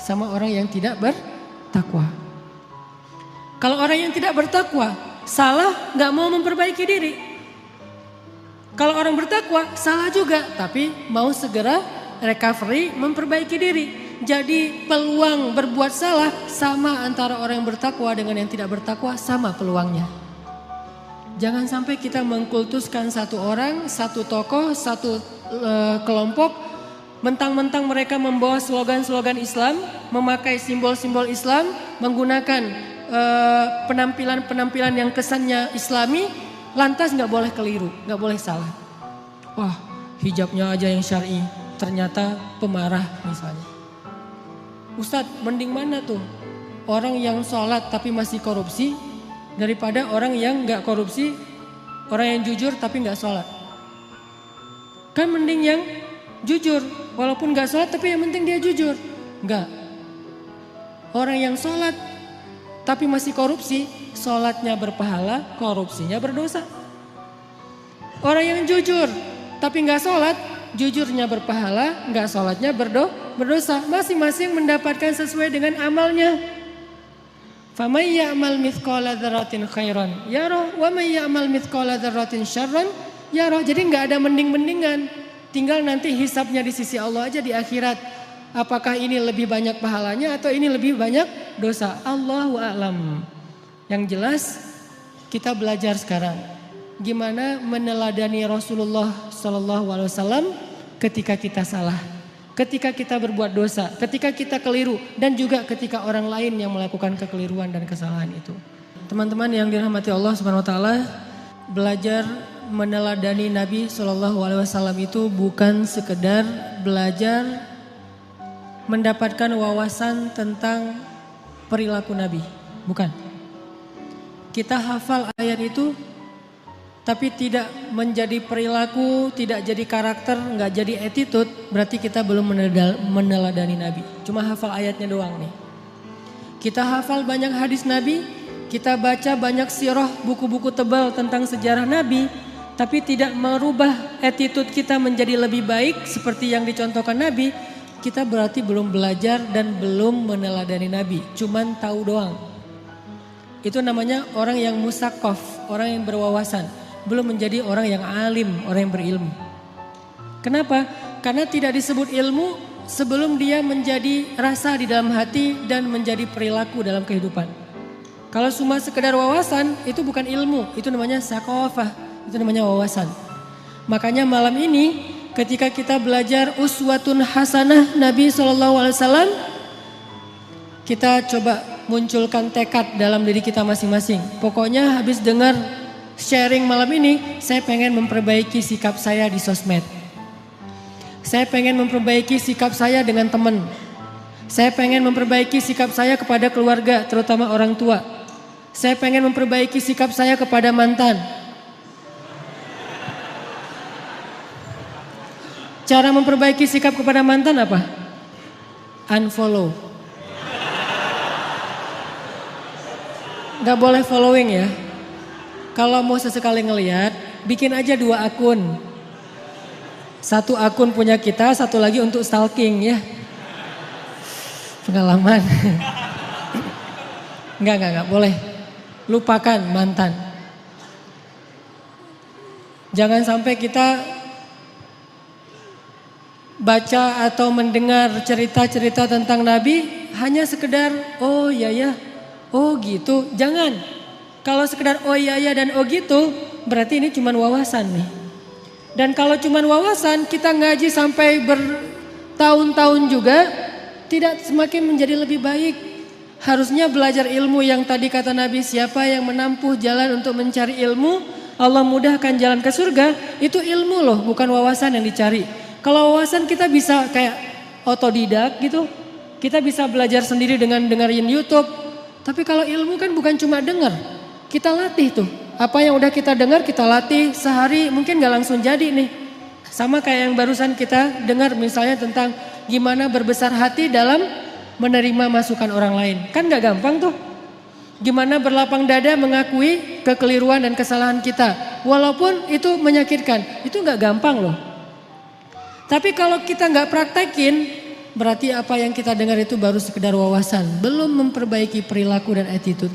sama orang yang tidak bertakwa. Kalau orang yang tidak bertakwa salah gak mau memperbaiki diri. Kalau orang bertakwa salah juga tapi mau segera recovery, memperbaiki diri. Jadi peluang berbuat salah sama antara orang yang bertakwa dengan yang tidak bertakwa, sama peluangnya. Jangan sampai kita mengkultuskan satu orang, satu tokoh, satu kelompok, mentang-mentang mereka membawa slogan-slogan Islam, memakai simbol-simbol Islam, menggunakan penampilan-penampilan yang kesannya Islami, lantas nggak boleh keliru, nggak boleh salah. Wah, hijabnya aja yang syar'i, ternyata pemarah misalnya. Ustadz, mending mana tuh? Orang yang sholat tapi masih korupsi daripada orang yang nggak korupsi, orang yang jujur tapi nggak sholat. Kan mending yang jujur, walaupun nggak sholat tapi yang penting dia jujur. Nggak. Orang yang sholat tapi masih korupsi, sholatnya berpahala, korupsinya berdosa. Orang yang jujur tapi nggak sholat, jujurnya berpahala, nggak sholatnya berdosa. Masing-masing mendapatkan sesuai dengan amalnya. Faman ya'mal mithqala dzarratin khairan yarah wa man ya'mal mithqala dzarratin syarran yarah. Jadi nggak ada mending-mendingan. Tinggal nanti hisabnya di sisi Allah aja di akhirat. Apakah ini lebih banyak pahalanya atau ini lebih banyak dosa? Allahu a'lam. Yang jelas kita belajar sekarang gimana meneladani Rasulullah SAW ketika kita salah, ketika kita berbuat dosa, ketika kita keliru, dan juga ketika orang lain yang melakukan kekeliruan dan kesalahan itu. Teman-teman yang dirahmati Allah Subhanahu Wa Taala, belajar meneladani Nabi SAW itu bukan sekedar belajar mendapatkan wawasan tentang perilaku Nabi, bukan. Kita hafal ayat itu tapi tidak menjadi perilaku, tidak jadi karakter, nggak jadi attitude, berarti kita belum meneladani Nabi. Cuma hafal ayatnya doang nih. Kita hafal banyak hadis Nabi, kita baca banyak sirah, buku-buku tebal tentang sejarah Nabi, tapi tidak merubah attitude kita menjadi lebih baik seperti yang dicontohkan Nabi, kita berarti belum belajar dan belum meneladani Nabi. Cuman tahu doang. Itu namanya orang yang musaqqaf, orang yang berwawasan. Belum menjadi orang yang alim, orang yang berilmu. Kenapa? Karena tidak disebut ilmu sebelum dia menjadi rasa di dalam hati dan menjadi perilaku dalam kehidupan. Kalau cuma sekedar wawasan itu bukan ilmu, itu namanya saqafah, itu namanya wawasan. Makanya malam ini ketika kita belajar uswatun hasanah Nabi SAW, kita coba munculkan tekad dalam diri kita masing-masing. Pokoknya habis dengar sharing malam ini, saya pengen memperbaiki sikap saya di sosmed. Saya pengen memperbaiki sikap saya dengan teman. Saya pengen memperbaiki sikap saya kepada keluarga, terutama orang tua. Saya pengen memperbaiki sikap saya kepada mantan. Cara memperbaiki sikap kepada mantan apa? Unfollow. Gak boleh following ya. Kalau mau sesekali ngelihat, bikin aja 2 akun. 1 akun punya kita, 1 lagi untuk stalking ya. Pengalaman. Enggak boleh. Lupakan mantan. Jangan sampai kita baca atau mendengar cerita-cerita tentang Nabi hanya sekedar oh ya, oh gitu. Jangan. Kalau sekedar oh iya dan oh gitu, berarti ini cuma wawasan nih. Dan kalau cuma wawasan, kita ngaji sampai bertahun-tahun juga tidak semakin menjadi lebih baik. Harusnya belajar ilmu yang tadi kata Nabi, siapa yang menempuh jalan untuk mencari ilmu, Allah mudahkan jalan ke surga. Itu ilmu loh, bukan wawasan yang dicari. Kalau wawasan kita bisa kayak otodidak gitu. Kita bisa belajar sendiri dengan dengerin YouTube. Tapi kalau ilmu kan bukan cuma denger. Kita latih tuh. Apa yang udah kita dengar kita latih sehari mungkin gak langsung jadi nih. Sama kayak yang barusan kita dengar misalnya tentang gimana berbesar hati dalam menerima masukan orang lain. Kan gak gampang tuh. Gimana berlapang dada mengakui kekeliruan dan kesalahan kita. Walaupun itu menyakitkan. Itu gak gampang loh. Tapi kalau kita gak praktekin, berarti apa yang kita dengar itu baru sekedar wawasan, belum memperbaiki perilaku dan attitude